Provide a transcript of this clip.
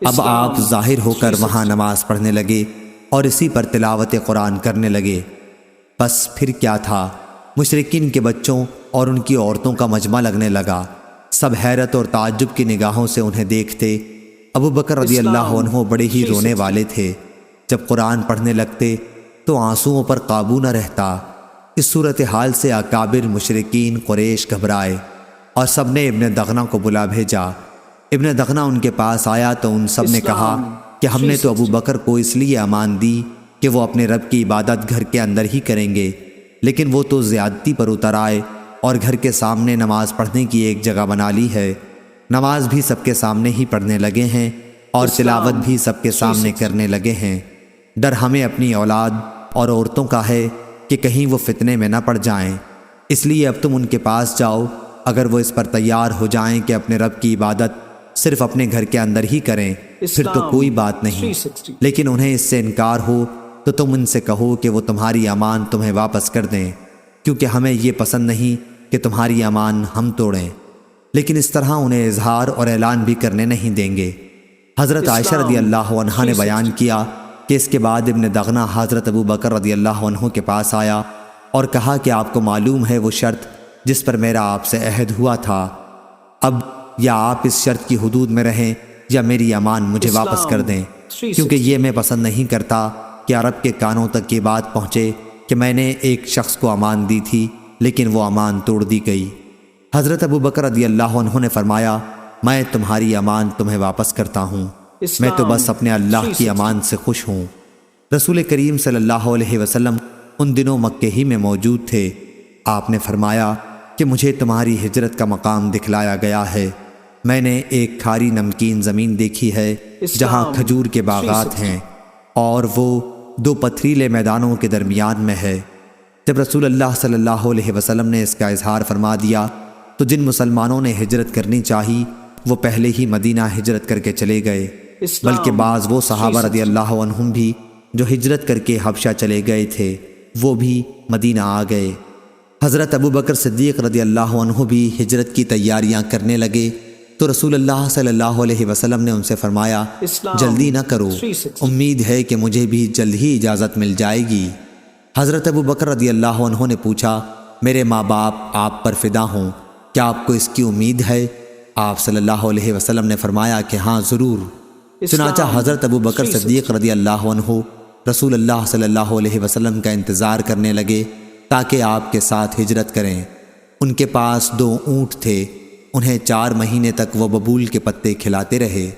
اب آپ ظاہر ہو کر وہاں نماز پڑھنے لگے اور اسی پر تلاوت قرآن کرنے لگے۔ بس پھر کیا تھا، مشرکین کے بچوں اور ان کی عورتوں کا مجمع لگنے لگا۔ سب حیرت اور تعجب کی نگاہوں سے انہیں دیکھتے۔ ابو بکر رضی اللہ عنہ بڑے ہی رونے والے تھے۔ جب قرآن پڑھنے لگتے تو آنسوؤں پر قابو نہ رہتا۔ اس صورتحال سے اکابر مشرکین قریش گھبرائے اور سب نے ابن دغنہ کو بلا بھیجا۔ ابن دغنہ ان کے پاس آیا تو ان سب نے کہا کہ ہم نے تو ابو بکر کو اس لیے امان دی کہ وہ اپنے رب کی عبادت گھر کے اندر ہی کریں گے، لیکن وہ تو زیادتی پر اتر آئے اور گھر کے سامنے نماز پڑھنے کی ایک جگہ بنا لی ہے۔ نماز بھی سب کے سامنے ہی پڑھنے لگے ہیں اور تلاوت بھی سب کے سامنے کرنے لگے ہیں۔ ڈر ہمیں اپنی اولاد اور عورتوں کا ہے کہ کہیں وہ فتنے میں نہ پڑ جائیں، اس لیے اب تم ان کے پاس جاؤ۔ اگر وہ اس پر تیار ہو جائیں کہ اپنے رب کی عبادت صرف اپنے گھر کے اندر ہی کریں پھر تو کوئی بات نہیں، لیکن انہیں اس سے انکار ہو تو تم ان سے کہو کہ وہ تمہاری امان تمہیں واپس کر دیں، کیونکہ ہمیں یہ پسند نہیں کہ تمہاری امان ہم توڑیں، لیکن اس طرح انہیں اظہار اور اعلان بھی کرنے نہیں دیں گے۔ حضرت عائشہ رضی اللہ عنہا نے بیان کیا کہ اس کے بعد ابن دغنہ حضرت ابو بکر رضی اللہ عنہ کے پاس آیا اور کہا کہ آپ کو معلوم ہے وہ شرط جس پر میرا آپ سے عہد ہوا تھا، اب یا آپ اس شرط کی حدود میں رہیں یا میری امان مجھے واپس کر دیں، کیونکہ یہ میں پسند نہیں کرتا کہ عرب کے کانوں تک یہ بات پہنچے کہ میں نے ایک شخص کو امان دی تھی لیکن وہ امان توڑ دی گئی۔ حضرت ابو بکر رضی اللہ عنہ نے فرمایا، میں تمہاری امان تمہیں واپس کرتا ہوں، میں تو بس اپنے اللہ کی امان سے خوش ہوں۔ رسول کریم صلی اللہ علیہ وسلم ان دنوں مکہ ہی میں موجود تھے۔ آپ نے فرمایا کہ مجھے تمہاری ہجرت کا مقام دکھلایا گیا ہے۔ میں نے ایک کھاری نمکین زمین دیکھی ہے جہاں کھجور کے باغات ہیں اور وہ دو پتھریلے میدانوں کے درمیان میں ہے۔ جب رسول اللہ صلی اللہ علیہ وسلم نے اس کا اظہار فرما دیا تو جن مسلمانوں نے ہجرت کرنی چاہی وہ پہلے ہی مدینہ ہجرت کر کے چلے گئے، بلکہ بعض وہ صحابہ رضی اللہ عنہم بھی جو ہجرت کر کے حبشہ چلے گئے تھے وہ بھی مدینہ آ گئے۔ حضرت ابو بکر صدیق رضی اللہ عنہ بھی ہجرت کی تیاریاں کرنے لگے تو رسول اللہ صلی اللہ علیہ وسلم نے ان سے فرمایا، جلدی نہ کرو، امید ہے کہ مجھے بھی جلد ہی اجازت مل جائے گی۔ حضرت ابو بکر رضی اللہ عنہ نے پوچھا، میرے ماں باپ آپ پر فدا ہوں، کیا آپ کو اس کی امید ہے؟ آپ صلی اللہ علیہ وسلم نے فرمایا کہ ہاں ضرور۔ چنانچہ حضرت ابو بکر صدیق رضی اللہ عنہ رسول اللہ صلی اللہ علیہ وسلم کا انتظار کرنے لگے تاکہ آپ کے ساتھ ہجرت کریں۔ ان کے پاس 2 اونٹ تھے، انہیں 4 مہینے تک وہ ببول کے پتے کھلاتے رہے۔